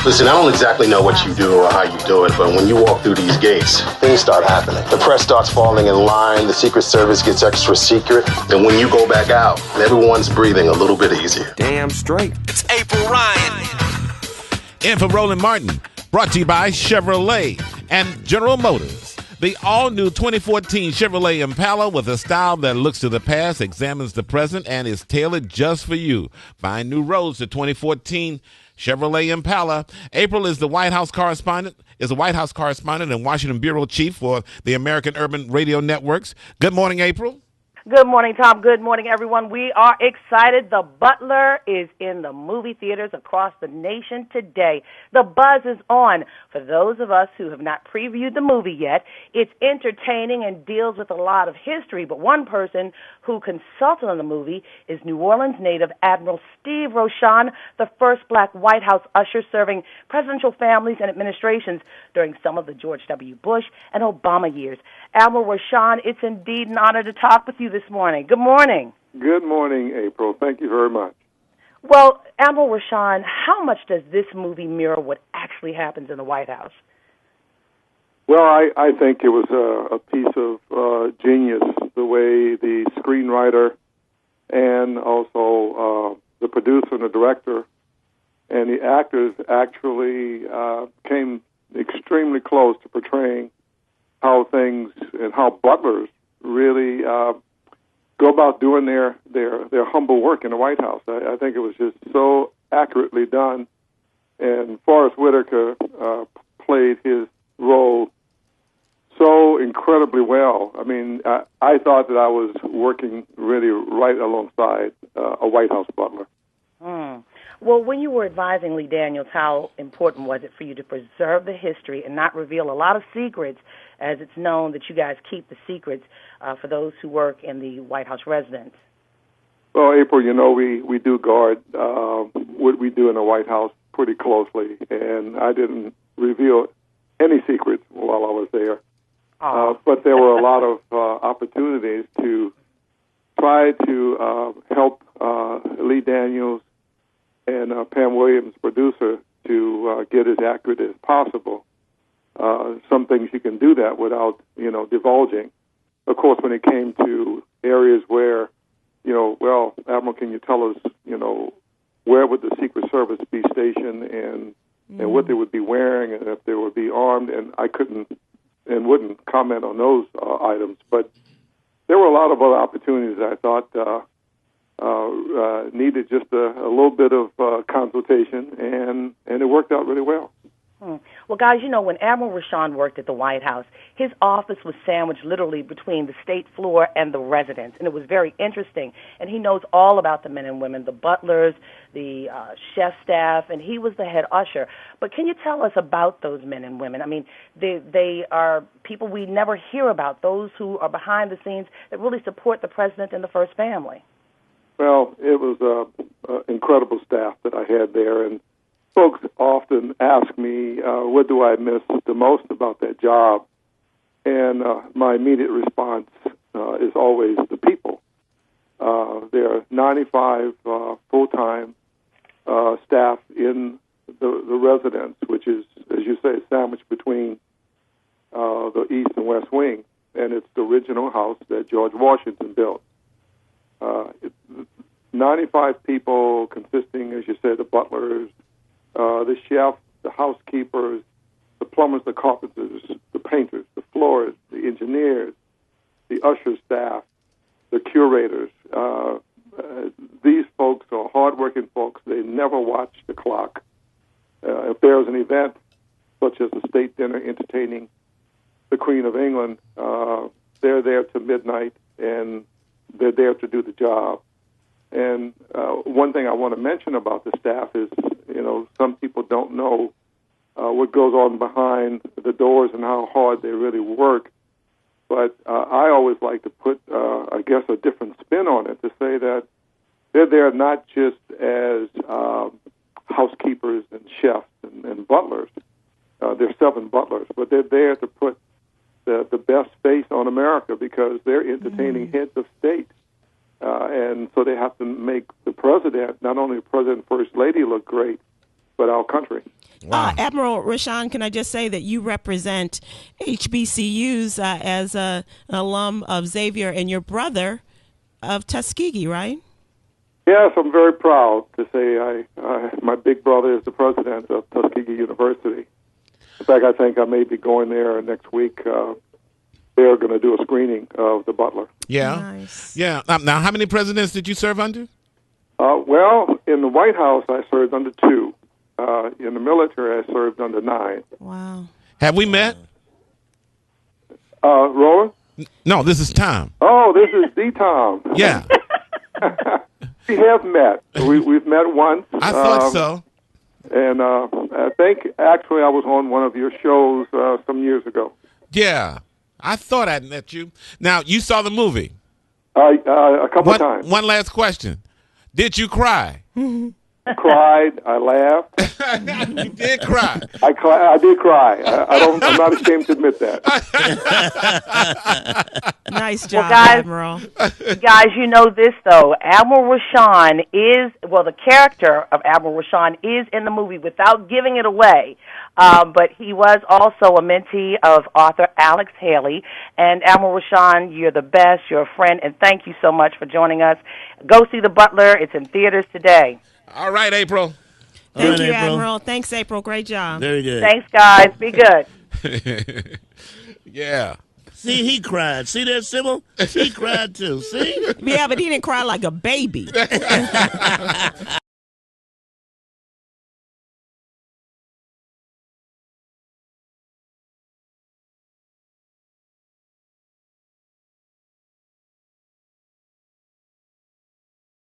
Listen, I don't exactly know what you do or how you do it, but when you walk through these gates, things start happening. The press starts falling in line, the Secret Service gets extra secret, and when you go back out, everyone's breathing a little bit easier. Damn straight. It's April Ryan. In for Roland Martin, brought to you by Chevrolet and General Motors. The all-new 2014 Chevrolet Impala with a style that looks to the past, examines the present, and is tailored just for you. Find new roads to 2014 Chevrolet Impala. April is a White House correspondent and Washington bureau chief for the American Urban Radio Networks. Good morning, April. Good morning, Tom. Good morning, everyone. We are excited. The Butler is in the movie theaters across the nation today. The buzz is on. For those of us who have not previewed the movie yet, it's entertaining and deals with a lot of history. But one person who consulted on the movie is New Orleans native Admiral Steve Rochon, the first black White House usher serving presidential families and administrations during some of the George W. Bush and Obama years. Admiral Rochon, it's indeed an honor to talk with you this morning. Good morning. Good morning, April. Thank you very much. Well, Admiral Rochon, how much does this movie mirror what actually happens in the White House? Well, I think it was a piece of genius, the way the screenwriter and also the producer and the director and the actors actually came extremely close to portraying how things and how butlers really go about doing their humble work in the White House. I think it was just so accurately done, and Forrest Whitaker played his role so incredibly well. I mean, I thought that I was working really right alongside a White House butler. Well, when you were advising Lee Daniels, how important was it for you to preserve the history and not reveal a lot of secrets, as it's known that you guys keep the secrets for those who work in the White House residence? Well, April, you know, we do guard what we do in the White House pretty closely, and I didn't reveal any secrets while I was there. But there were a lot of opportunities to try to help Lee Daniels and Pam Williams, producer, to get as accurate as possible. Some things you can do that without, divulging. Of course, when it came to areas where, well, Admiral, can you tell us, where would the Secret Service be stationed and what they would be wearing and if they would be armed? And I couldn't and wouldn't comment on those items. But there were a lot of other opportunities that I thought needed just a little bit of consultation, and it worked out really well. Well, guys, when Admiral Rochon worked at the White House, his office was sandwiched literally between the state floor and the residence, and it was very interesting. And he knows all about the men and women, the butlers, the chef staff, and he was the head usher. But can you tell us about those men and women? I mean, they are people we never hear about, those who are behind the scenes that really support the president and the First Family. Well, it was an incredible staff that I had there, and folks often ask me, what do I miss the most about that job? And my immediate response is always the people. There are 95 full-time staff in the residence, which is, as you say, sandwiched between the East and West Wing, and it's the original house that George Washington built. 95 people consisting, as you said, the butlers, the chef, the housekeepers, the plumbers, the carpenters, the painters, the florists, the engineers, the usher staff, the curators. These folks are hardworking folks. They never watch the clock. If there's an event, such as a state dinner entertaining the Queen of England, they're there to midnight, and they're there to do the job. And one thing I want to mention about the staff is, some people don't know what goes on behind the doors and how hard they really work. But I always like to put, I guess, a different spin on it, to say that they're there not just as housekeepers and chefs and butlers. There's 7 butlers, but they're there to put the best face on America, because they're entertaining heads of state. And so they have to make the president, not only the president and first lady, look great, but our country. Wow. Admiral Rochon, can I just say that you represent HBCUs as an alum of Xavier and your brother of Tuskegee, right? Yes, I'm very proud to say my big brother is the president of Tuskegee University. In fact, I think I may be going there next week. They're going to do a screening of The Butler. Yeah. Nice. Yeah. Now, how many presidents did you serve under? Well, in the White House, I served under 2. In the military, I served under 9. Wow. Have we met? Roland? No, this is Tom. Oh, this is the Tom. Yeah. We have met. We've met once. I thought so. And I think, actually, I was on one of your shows some years ago. Yeah. I thought I'd met you. Now, you saw the movie. A couple of times. One last question. Did you cry? Cried. I laughed. You did cry. I did cry. I'm not ashamed to admit that. Nice job, guys, Admiral. Guys, you know this, though. Admiral Rochon the character of Admiral Rochon is in the movie without giving it away. But he was also a mentee of author Alex Haley. And Admiral Rochon, you're the best. You're a friend. And thank you so much for joining us. Go see The Butler. It's in theaters today. All right, April. Thank right, you, April. Admiral. Thanks, April. Great job. Very good. Thanks, guys. Be good. Yeah. See, he cried. See that, Sybil? He cried too. See? Yeah, but he didn't cry like a baby.